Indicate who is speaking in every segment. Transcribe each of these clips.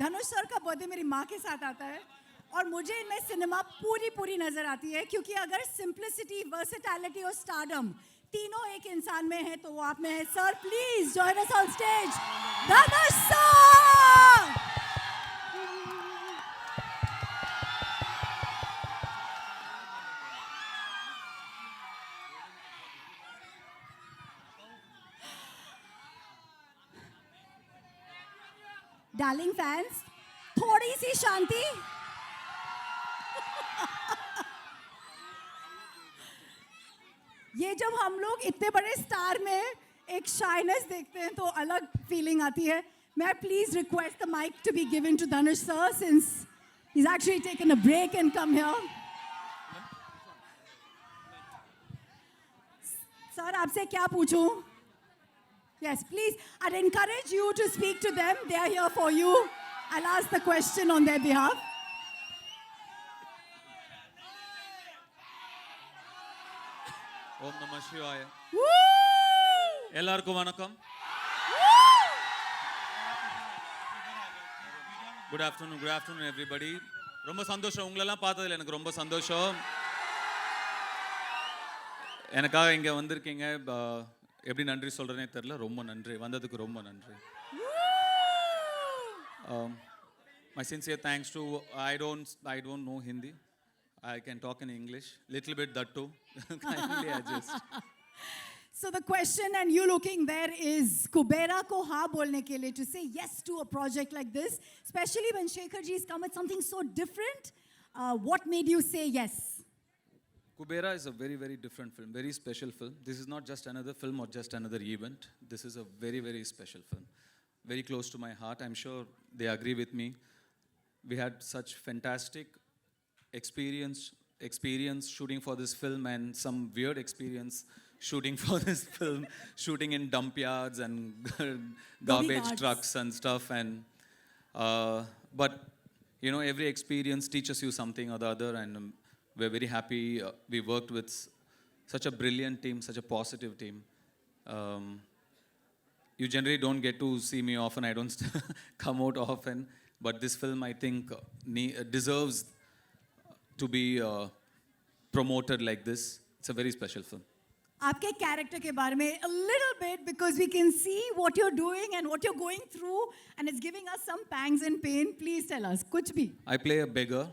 Speaker 1: धनुष sir का birthday मेरी माँ के साथ आता है और मुझे इनमें सिनेमा पूरी नजर आती है क्योंकि अगर सिंप्लिसिटी, वर्सेटैलिटी और स्टारडम तीनों एक इंसान में है तो वो आप में है. Sir please join us on stage. Dhanush sir. Darling fans, थोड़ी सी शांति. ये जब हम लोग इतने बड़े स्टार में एक शाइनेस देखते हैं तो अलग फीलिंग आती है. मैं please request the mic to be given to Dhanush sir since he is actually taken a break and come here. Sir आपसे क्या पूछूं? Yes, please. I'd encourage you to speak to them. They are here for you. I'll ask the question on their behalf.
Speaker 2: Om Namah Shivaya.
Speaker 1: Woo!
Speaker 2: எல்லாருக்கும் வணக்கம். Good afternoon everybody. ரொம்ப சந்தோஷம் உங்களெல்லாம் பார்த்ததுல எனக்கு ரொம்ப சந்தோஷம். எனக்காக இங்க வந்திருக்கீங்க. எப்படி நன்றி சொல்றேனே தெரியல. ரொம்ப நன்றி, வந்ததுக்கு ரொம்ப நன்றி. My sincere thanks to I don't know Hindi. I can talk in English, little bit that too. Kindly adjust.
Speaker 1: So the question, and you looking there, is Kubera ko हाँ बोलने के लिए, to say yes to a project like this, especially when Shekhar ji has come with something so different. What made you say yes?
Speaker 2: Kubera is a very different film, very special film. This is not just another film or just another event. This is a very special film, very close to my heart. I'm sure they agree with me. We had such fantastic experience shooting for this film and some weird experience shooting for this film, shooting in dump yards and garbage trucks and stuff. And but you know, every experience teaches you something or the other, and we're very happy. We worked with such a brilliant team, such a positive team. You generally don't get to see me often. I don't come out often. But this film, I think, deserves to be promoted like this. It's a very special film.
Speaker 1: आपके character के बारे में a little bit, because we can see what you're doing and what you're going through, and it's giving us some pangs and pain. Please tell us, कुछ भी.
Speaker 2: I play a beggar.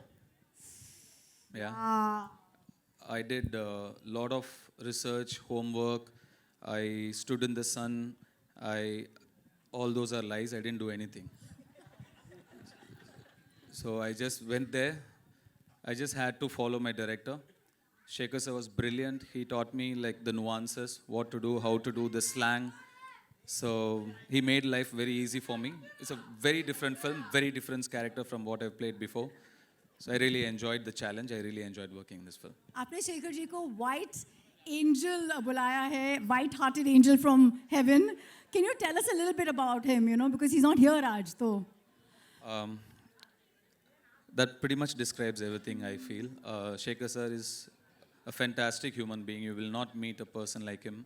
Speaker 2: Yeah. I did a lot of research, homework. I stood in the sun. All those are lies. I didn't do anything. So I just went there. I just had to follow my director. Shekhar sir was brilliant. He taught me like the nuances, what to do, how to do, the slang. So he made life very easy for me. It's a very different film, very different character from what I've played before. So I really enjoyed the challenge. I really enjoyed working in this film.
Speaker 1: आपने शेखर जी को white angel बुलाया है, white-hearted angel from heaven. Can you tell us a little bit about him? You know, because he's not here, Raj. So.
Speaker 2: That pretty much describes everything I feel. Shekhar sir is a fantastic human being. You will not meet a person like him.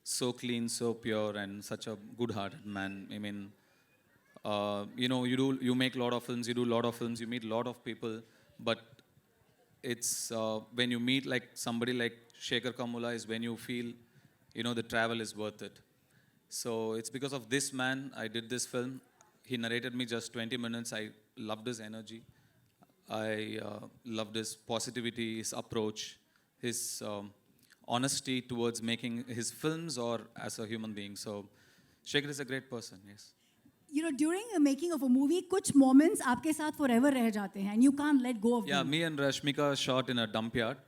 Speaker 2: So clean, so pure, and such a good-hearted man. I mean, you know, you make a lot of films, you do a lot of films, you meet a lot of people, but it's when you meet like somebody like Shekhar Kamula is when you feel, you know, the travel is worth it. So it's because of this man I did this film. He narrated me just 20 minutes. I loved his energy. I loved his positivity, his approach, his honesty towards making his films or as a human being. So Shekhar is a great person, yes.
Speaker 1: You know, during the making of a movie, कुछ moments आपके साथ forever रह जाते हैं, and you can't let go of them.
Speaker 2: Yeah, me and Rashmika shot in a dump yard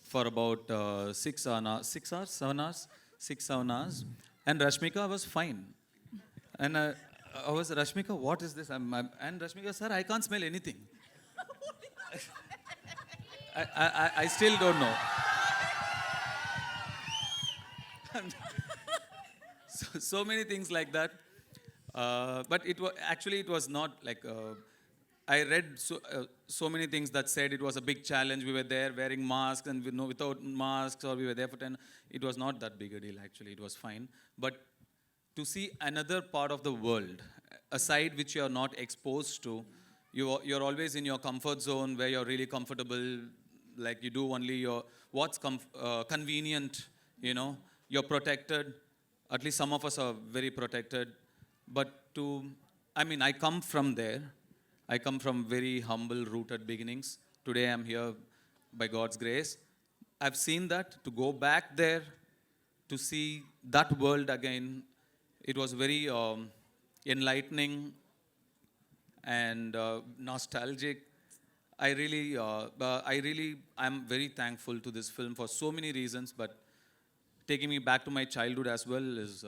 Speaker 2: for about 7 hours, and Rashmika was fine. And I was, Rashmika, what is this? And Rashmika, sir, I can't smell anything. I still don't know. So many things like that. But it was not like I read so many things that said it was a big challenge. We were there wearing masks and without masks, or we were there for 10. It was not that big a deal actually. It was fine. But to see another part of the world, a side which you are not exposed to. You're always in your comfort zone where you're really comfortable, like you do only what's convenient, you know. You're protected. At least some of us are very protected. But I mean, I come from there. I come from very humble, rooted beginnings. Today I'm here by God's grace. I've seen that. To go back there, to see that world again, it was very enlightening and nostalgic. I'm very thankful to this film for so many reasons, but taking me back to my childhood as well is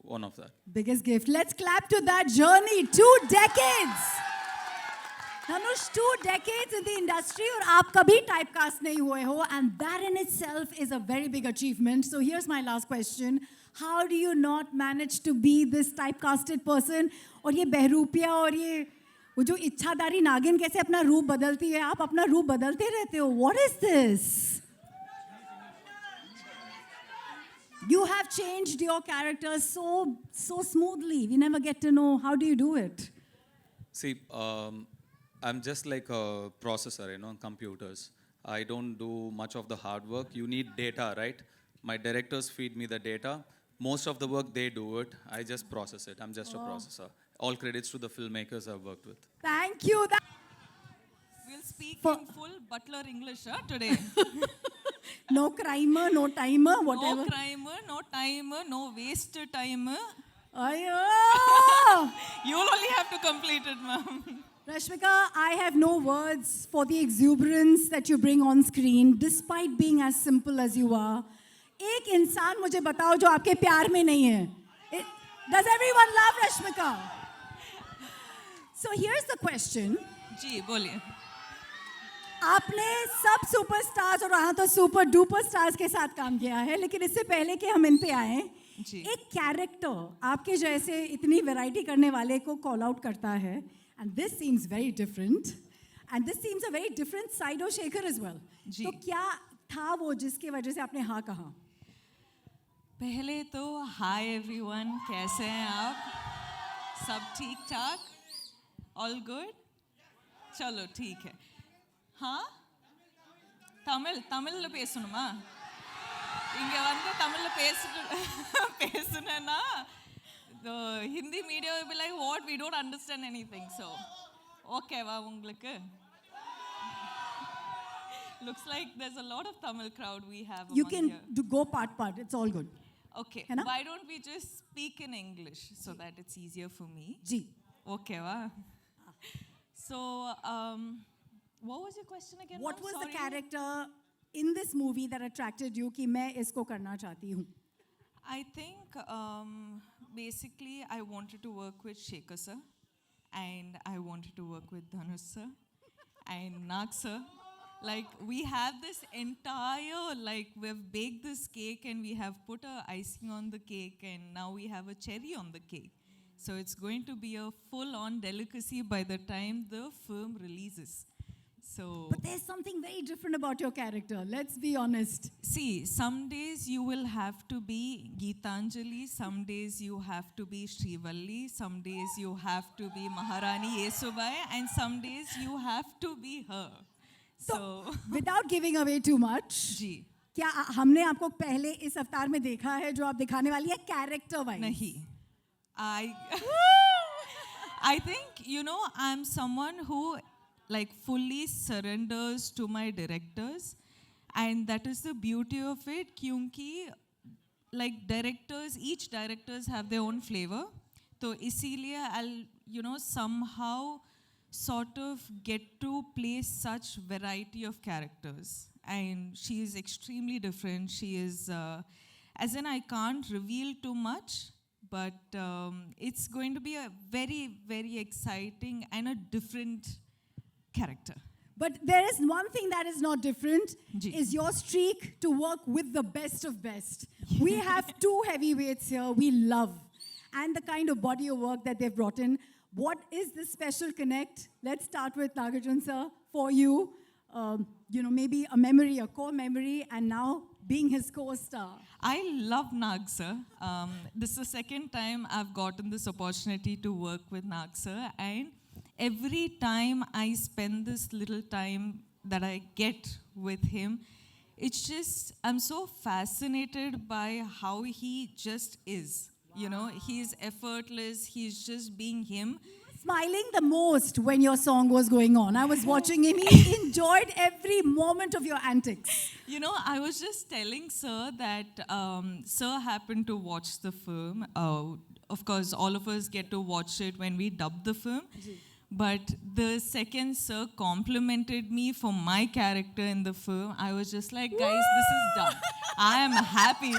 Speaker 2: one of that.
Speaker 1: Biggest gift. Let's clap to that journey. 2 decades. Dhanush, 2 decades in the industry और आप कभी typecast नहीं हुए हो, and that in itself is a very big achievement. So here's my last question. How do you not manage to be this typecasted person? और ये बहरूपिया और ये वो जो इच्छाधारी नागिन कैसे अपना रूप बदलती है? आप अपना रूप बदलते रहते हो. What is this? You have changed your character so smoothly. We never get to know. How do you do it?
Speaker 2: See, I'm just like a processor, you know, computers. I don't do much of the hard work. You need data, right? My directors feed me the data. Most of the work, they do it. I just process it. I'm just a processor. All credits to the filmmakers I've worked with.
Speaker 1: Thank you.
Speaker 3: We'll speak in full Butler English today.
Speaker 1: No crimer, no timer, whatever.
Speaker 3: No crimer, no timer, no waste timer.
Speaker 1: Ayyo!
Speaker 3: You'll only have to complete it, ma'am.
Speaker 1: Rashmika, I have no words for the exuberance that you bring on screen, despite being as simple as you are. एक इंसान मुझे बताओ जो आपके प्यार में नहीं है. Does everyone love Rashmika? So here's the question.
Speaker 3: जी बोलिए.
Speaker 1: आपने सब सुपरस्टार्स और वहाँ तो सुपर डुपर स्टार्स के साथ काम किया है, लेकिन इससे पहले कि हम इन पे आए, एक कैरेक्टर आपके जैसे इतनी वैरायटी करने वाले को कॉल आउट करता है, and this seems very different, and this seems a very different side of Shekhar as well. तो क्या था वो जिसकी वजह से आपने हाँ कहा?
Speaker 3: पहले तो हाय एवरीवन, कैसे हैं आप? सब ठीक ठाक? All good? चलो ठीक है. हाँ தமிழ்ல பேசணுமா? இங்க வந்து தமிழ்ல பேசுனேன்னா the Hindi media will be like, what, we don't understand anything. So okay வா உங்களுக்கு? Looks like there's a lot of Tamil crowd we have.
Speaker 1: You can go part. It's all good.
Speaker 3: Okay. Why don't we just speak in English so that it's easier for me?
Speaker 1: Ji.
Speaker 3: Okay va? So what was your question again?
Speaker 1: What was the character in this movie that attracted you कि मैं इसको करना चाहती हूँ?
Speaker 3: I think basically I wanted to work with Shekhar sir, and I wanted to work with Dhanush sir and Nag sir. Like we have this entire, like we've baked this cake and we have put a icing on the cake and now we have a cherry on the cake. So it's going to be a full-on delicacy by the time the film releases. So,
Speaker 1: but there's something very different about your character. Let's be honest.
Speaker 3: See, some days you will have to be Geetanjali, some days you have to be Srivalli, some days you have to be Maharani Yesubai, and some days you have to be her.
Speaker 1: So, without giving away too much,
Speaker 3: जी,
Speaker 1: क्या हमने आपको पहले इस अवतार में देखा है जो आप दिखाने वाली है character wise?
Speaker 3: नहीं. I think, you know, I'm someone who like fully surrenders to my directors, and that is the beauty of it. क्योंकि like directors, each directors have their own flavor. तो इसीलिए I'll, you know, somehow sort of get to play such variety of characters, and she is extremely different. She is as in I can't reveal too much, but it's going to be a very, very exciting and a different character.
Speaker 1: But there is one thing that is not different,
Speaker 3: Ji.
Speaker 1: is your streak to work with the best of best. We have 2 heavyweights here we love, and the kind of body of work that they've brought in. What is this special connect? Let's start with Nagarjun sir. For you, you know, maybe a memory, a core memory, and now being his co-star?
Speaker 3: I love Nag sir. This is the second time I've gotten this opportunity to work with Nag sir, and every time I spend this little time that I get with him, it's just, I'm so fascinated by how he just is. You know, he's effortless, he's just being him.
Speaker 1: Smiling the most when your song was going on. I was watching him. He enjoyed every moment of your antics.
Speaker 3: You know, I was just telling Sir that Sir happened to watch the film. Of course, all of us get to watch it when we dub the film. But the second Sir complimented me for my character in the film, I was just like, guys, this is done. I am happy.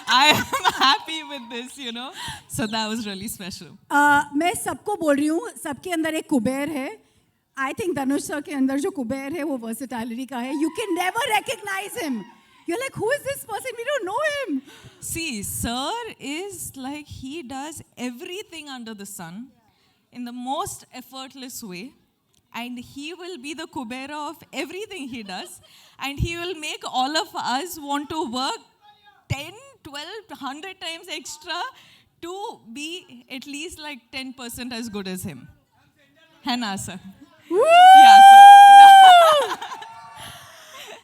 Speaker 3: I am happy with this, you know. So that was really special.
Speaker 1: मैं सबको बोल रही हूँ, सबके अंदर एक कुबेर है. I think Dhanush sir के अंदर जो कुबेर है वो versatility का है. You can never recognize him. You're like, who is this person? We don't know him.
Speaker 3: See, Sir is like, he does everything under the sun in the most effortless way. And he will be the Kubera of everything he does. And he will make all of us want to work 10, 12, 100 times extra to be at least like 10% as good as him. है ना sir? Yeah, sir.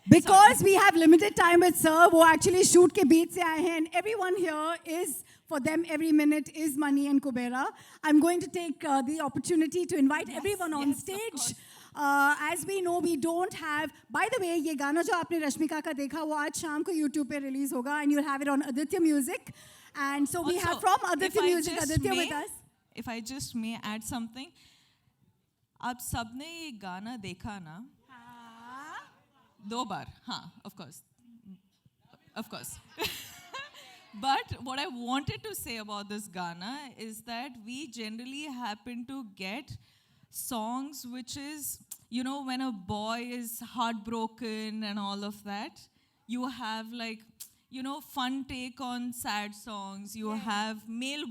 Speaker 1: Because we have limited time with sir, वो actually shoot के बीच से आए हैं, and everyone here is, for them every minute is money and Kubera. I'm going to take the opportunity to invite everyone on stage. As we know, we don't have, by the way, ये गाना जो आपने रश्मिका का देखा वो आज शाम को YouTube पे release होगा, and you'll have it on Aditya Music. And so we
Speaker 3: Also,
Speaker 1: have from
Speaker 3: if
Speaker 1: Aditya
Speaker 3: I
Speaker 1: Music,
Speaker 3: just
Speaker 1: Aditya
Speaker 3: may-
Speaker 1: with us.
Speaker 3: If I just may add something, आप सबने ये गाना देखा ना? 2 बार, हाँ, of course. But what I wanted to say about this Ghana is that we generally happen to get songs which is, you know, when a boy is heartbroken and all of that, you have like, you know, fun take on sad songs. You have male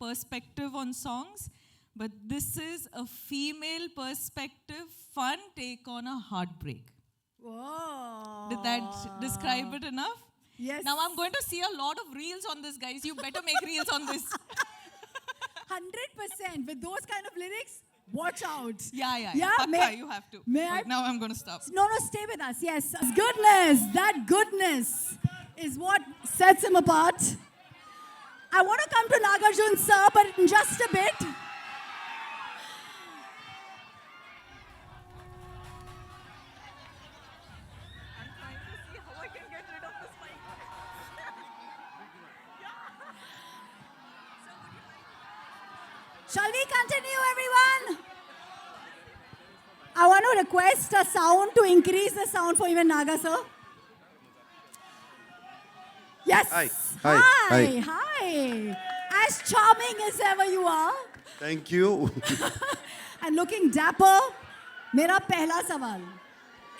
Speaker 3: perspective on songs. But this is a female perspective, fun take on a heartbreak.
Speaker 1: Whoa.
Speaker 3: Did that describe it enough?
Speaker 1: Yes.
Speaker 3: Now I'm going to see a lot of reels on this, guys. You better make reels on this.
Speaker 1: 100%. With those kind of lyrics, watch out.
Speaker 3: Yeah.
Speaker 1: Yeah,
Speaker 3: Pakka, you have to.
Speaker 1: may
Speaker 3: Wait,
Speaker 1: I-
Speaker 3: now I'm going to stop.
Speaker 1: No, stay with us. Yes. Goodness, that goodness is what sets him apart. I want to come to Nagarjun sir, but in just a bit. Shall we continue, everyone? I want to request a sound to increase the sound for even Naga, sir. Yes.
Speaker 4: Hi.
Speaker 1: Hi. As charming as ever you are,
Speaker 4: Thank you.
Speaker 1: and looking dapper, मेरा पहला सवाल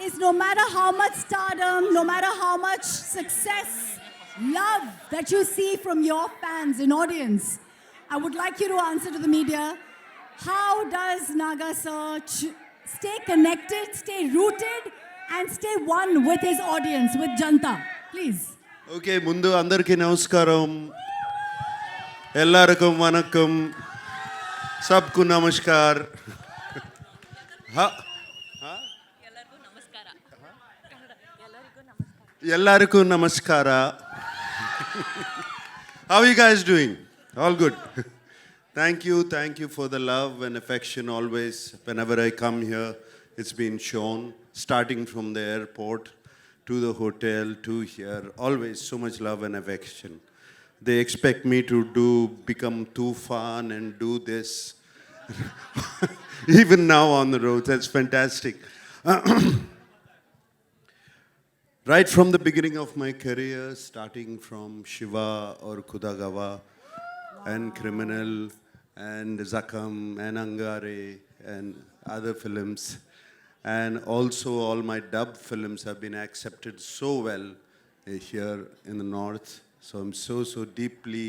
Speaker 1: is no matter how much stardom, no matter how much success, love that you see from your fans and audience, I would like you to answer to the media, how does Naga sir stay connected, stay rooted, and stay one with his audience, with Janta? Please.
Speaker 4: Okay ముందు అందరికీ నమస్కారం ఎల్లరికం వనక్కం సబ్కు నమస్కార్ ఎల్లరికూ నమస్కార How are you guys doing? All good. Thank you for the love and affection always. Whenever I come here, it's been shown, starting from the airport to the hotel to here. Always so much love and affection. They expect me to become too fun and do this. Even now on the road, that's fantastic. Right from the beginning of my career, starting from Shiva or Kudagawa and Criminal and Zakam and Angare and other films, and also all my dub films have been accepted so well here in the North. So I'm so deeply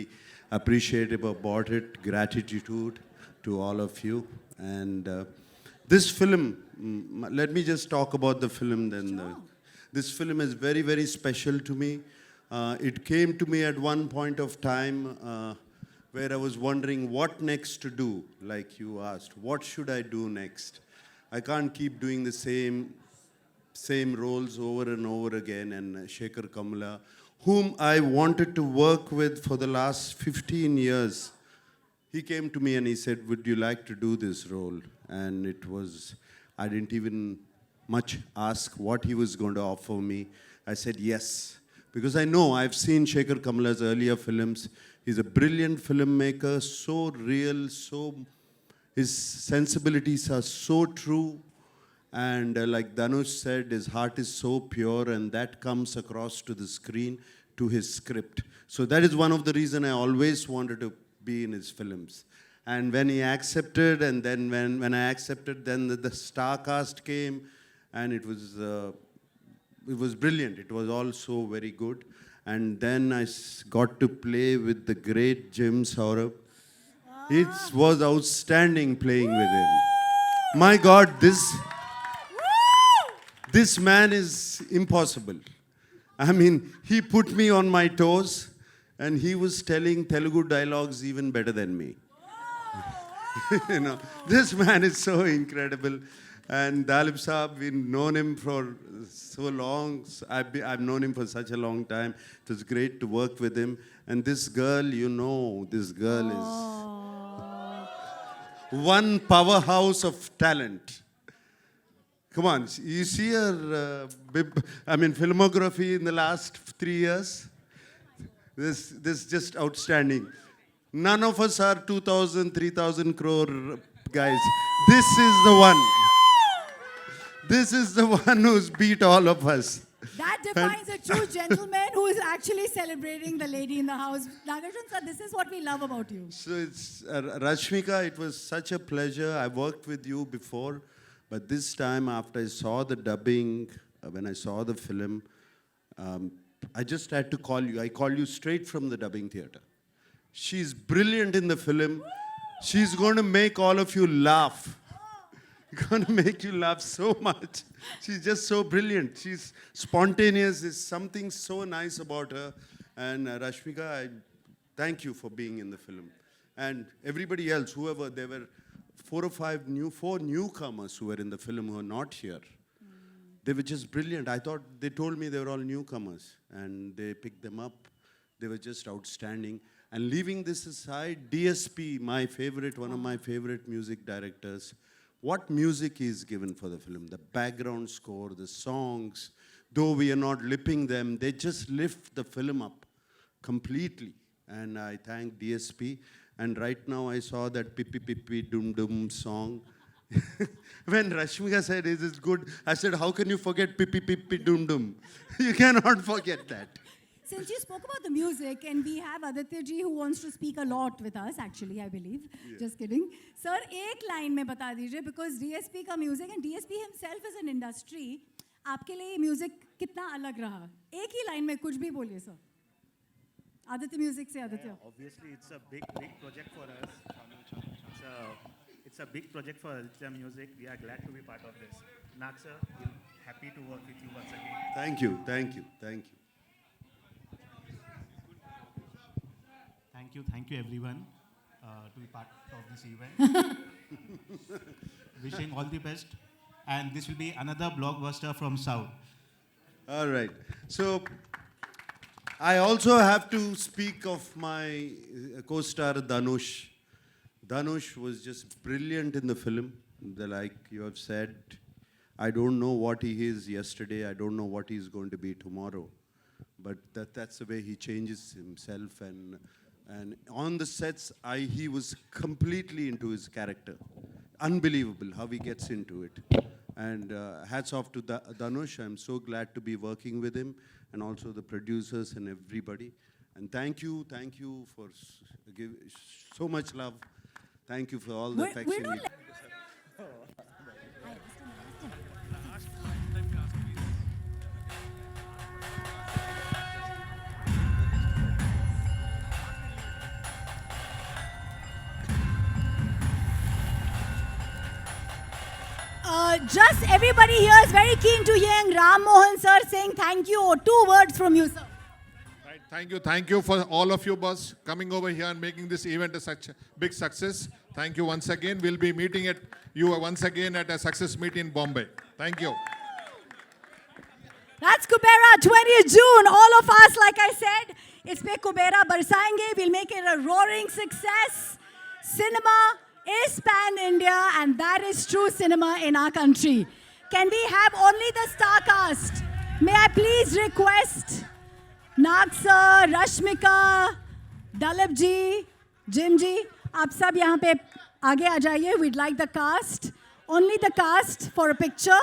Speaker 4: appreciative about it. Gratitude to all of you. And this film, let me just talk about the film then. This film is very, very special to me. It came to me at one point of time where I was wondering what next to do, like you asked. What should I do next? I can't keep doing the same roles over and over again. And Shekhar Kamla, whom I wanted to work with for the last 15 years, he came to me and he said, would you like to do this role? And it was, I didn't even much ask what he was going to offer me. I said yes, because I know I've seen Shekhar Kamla's earlier films. He's a brilliant filmmaker, so real, his sensibilities are so true. And like Dhanush said, his heart is so pure, and that comes across to the screen, to his script. So that is one of the reasons I always wanted to be in his films. And when he accepted, and then when I accepted, then the star cast came, and it was brilliant. It was all so very good. And then I got to play with the great Jim Saurabh. It was outstanding playing with him. My God, this man is impossible. I mean, he put me on my toes, and he was telling Telugu dialogues even better than me. You know, this man is so incredible. And Dalip Saab, we've known him for so long. I've known him for such a long time. It was great to work with him. And this girl, you know, this girl is one powerhouse of talent. Come on, you see her, filmography in the last 3 years? This is just outstanding. None of us are 2,000, 3,000 crore guys. This is the one. This is the one who's beat all of us.
Speaker 1: That defines a true gentleman who is actually celebrating the lady in the house. Nagarjun sir, this is what we love about you.
Speaker 4: So it's Rashmika, it was such a pleasure. I worked with you before, but this time after I saw the dubbing, when I saw the film, I just had to call you. I called you straight from the dubbing theater. She's brilliant in the film. She's going to make all of you laugh. Going to make you laugh so much. She's just so brilliant. She's spontaneous. There's something so nice about her. And Rashmika, I thank you for being in the film. And everybody else, whoever, there were 4 newcomers who were in the film who are not here. They were just brilliant. I thought, they told me they were all newcomers, and they picked them up. They were just outstanding. And leaving this aside, DSP, my favorite, one of my favorite music directors, what music is given for the film, the background score, the songs, though we are not lipping them, they just lift the film up completely. And I thank DSP. And right now I saw that Pippi Pippi Dum Dum song. When Rashmika said, is it good? I said, how can you forget Pippi Pippi Dum Dum? You cannot forget that.
Speaker 1: Since you spoke about the music, and we have Aditya ji who wants to speak a lot with us, actually, I believe. Yeah. Just kidding. Sir, एक line में बता दीजिए, because DSP का music, and DSP himself is an industry, आपके लिए ये music कितना अलग रहा? एक ही line में कुछ भी बोलिए, sir. Aditya Music से Aditya.
Speaker 5: Yeah, obviously, it's a big project for us. It's a big project for Aditya Music. We are glad to be part of this. Nag sir, we're happy to work with you once again.
Speaker 4: Thank you, thank you, thank you.
Speaker 5: Thank you everyone to be part of this event. Wishing all the best. And this will be another blockbuster from South.
Speaker 4: All right. So, I also have to speak of my co-star Dhanush. Dhanush was just brilliant in the film. Like you have said, I don't know what he is yesterday. I don't know what he's going to be tomorrow. But that's the way he changes himself. And on the sets, he was completely into his character. Unbelievable how he gets into it. And hats off to Dhanush. I'm so glad to be working with him, and also the producers and everybody. And thank you for giving so much love. Thank you for all the affection.
Speaker 1: Just everybody here is very keen to hear Ram Mohan sir saying thank you. 2 words from you, sir.
Speaker 6: Right, thank you for all of you, boss, coming over here and making this event such a big success. Thank you once again. We'll be meeting at you once again at a success meet in Bombay. Thank you.
Speaker 1: That's Kubera, 20th June. All of us, like I said, it's pe Kubera barsayenge. We'll make it a roaring success. Cinema is pan-India, and that is true cinema in our country. Can we have only the star cast? May I please request Nag sir, Rashmika, Dalip ji, Jim ji, आप सब यहाँ पे आगे आ जाइए. We'd like the cast, only the cast for a picture.